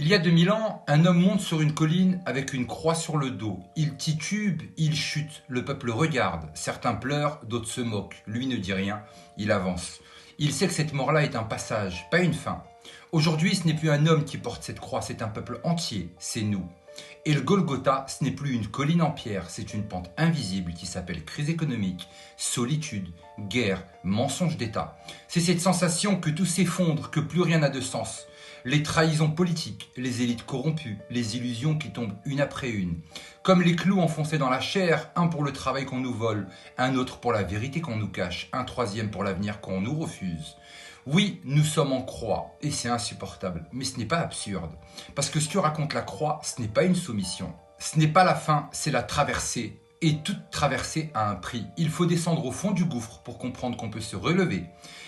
Il y a 2000 ans, un homme monte sur une colline avec une croix sur le dos. Il titube, il chute, le peuple regarde. Certains pleurent, d'autres se moquent. Lui ne dit rien, il avance. Il sait que cette mort-là est un passage, pas une fin. Aujourd'hui, ce n'est plus un homme qui porte cette croix, c'est un peuple entier, c'est nous. Et le Golgotha, ce n'est plus une colline en pierre, c'est une pente invisible qui s'appelle crise économique, solitude, guerre, mensonge d'État. C'est cette sensation que tout s'effondre, que plus rien n'a de sens. Les trahisons politiques, les élites corrompues, les illusions qui tombent une après une. Comme les clous enfoncés dans la chair, un pour le travail qu'on nous vole, un autre pour la vérité qu'on nous cache, un troisième pour l'avenir qu'on nous refuse. Oui, nous sommes en croix, et c'est insupportable, mais ce n'est pas absurde. Parce que ce que raconte la croix, ce n'est pas une soumission. Ce n'est pas la fin, c'est la traversée. Et toute traversée a un prix. Il faut descendre au fond du gouffre pour comprendre qu'on peut se relever.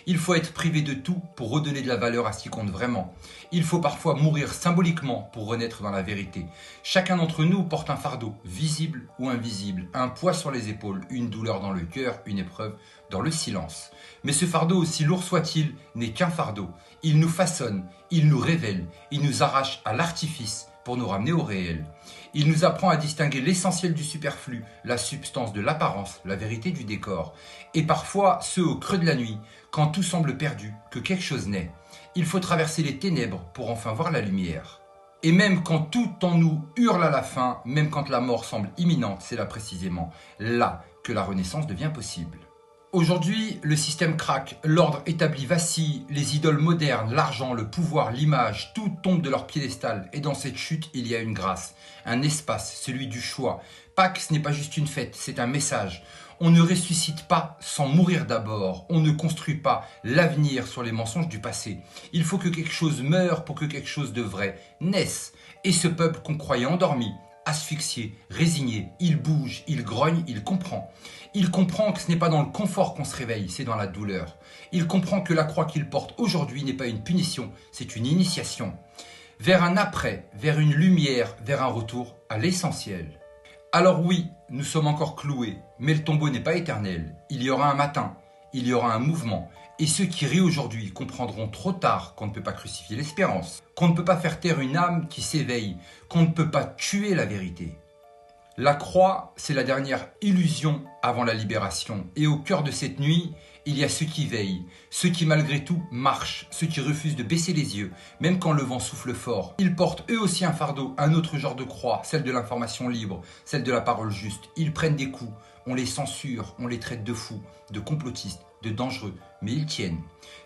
Il faut être privé de tout pour redonner de la valeur à ce qui compte vraiment. Il faut parfois mourir symboliquement pour renaître dans la vérité. Chacun d'entre nous porte un fardeau, visible ou invisible, un poids sur les épaules, une douleur dans le cœur, une épreuve dans le silence. Mais ce fardeau, aussi lourd soit-il, n'est qu'un fardeau. Il nous façonne, il nous révèle, il nous arrache à l'artifice pour nous ramener au réel. Il nous apprend à distinguer l'essentiel du superflu, la substance de l'apparence, la vérité du décor. Et parfois, ce au creux de la nuit, quand tout semble perdu, que quelque chose naît. Il faut traverser les ténèbres pour enfin voir la lumière. Et même quand tout en nous hurle à la fin, même quand la mort semble imminente, c'est là précisément là que la renaissance devient possible. Aujourd'hui, le système craque, l'ordre établi vacille, les idoles modernes, l'argent, le pouvoir, l'image, tout tombe de leur piédestal. Et dans cette chute, il y a une grâce, un espace, celui du choix. Pâques, ce n'est pas juste une fête, c'est un message. On ne ressuscite pas sans mourir d'abord. On ne construit pas l'avenir sur les mensonges du passé. Il faut que quelque chose meure pour que quelque chose de vrai naisse. Et ce peuple qu'on croyait endormi, asphyxié, résigné, il bouge, il grogne, il comprend. Il comprend que ce n'est pas dans le confort qu'on se réveille, c'est dans la douleur. Il comprend que la croix qu'il porte aujourd'hui n'est pas une punition, c'est une initiation. Vers un après, vers une lumière, vers un retour à l'essentiel. Alors oui, nous sommes encore cloués, mais le tombeau n'est pas éternel. Il y aura un matin, il y aura un mouvement. Et ceux qui rient aujourd'hui comprendront trop tard qu'on ne peut pas crucifier l'espérance, qu'on ne peut pas faire taire une âme qui s'éveille, qu'on ne peut pas tuer la vérité. La croix, c'est la dernière illusion avant la libération. Et au cœur de cette nuit, il y a ceux qui veillent, ceux qui malgré tout marchent, ceux qui refusent de baisser les yeux, même quand le vent souffle fort. Ils portent eux aussi un fardeau, un autre genre de croix, celle de l'information libre, celle de la parole juste. Ils prennent des coups, on les censure, on les traite de fous, de complotistes, de dangereux, mais ils tiennent.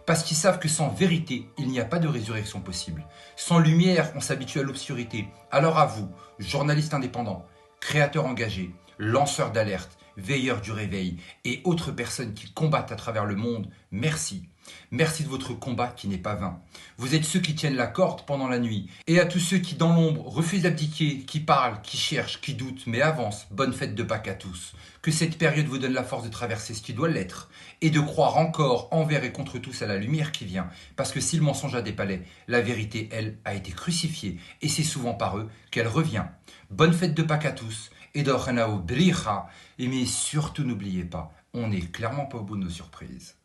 Parce qu'ils savent que sans vérité, il n'y a pas de résurrection possible. Sans lumière, on s'habitue à l'obscurité. Alors à vous, journalistes indépendants, créateurs engagés, lanceurs d'alerte, veilleurs du réveil et autres personnes qui combattent à travers le monde, merci. Merci de votre combat qui n'est pas vain. Vous êtes ceux qui tiennent la corde pendant la nuit. Et à tous ceux qui dans l'ombre refusent d'abdiquer, qui parlent, qui cherchent, qui doutent, mais avancent, bonne fête de Pâques à tous. Que cette période vous donne la force de traverser ce qui doit l'être et de croire encore envers et contre tous à la lumière qui vient. Parce que si le mensonge a des palais, la vérité, elle, a été crucifiée et c'est souvent par eux qu'elle revient. Bonne fête de Pâques à tous et d'Ochenao Bricha. Et mais surtout n'oubliez pas, on n'est clairement pas au bout de nos surprises.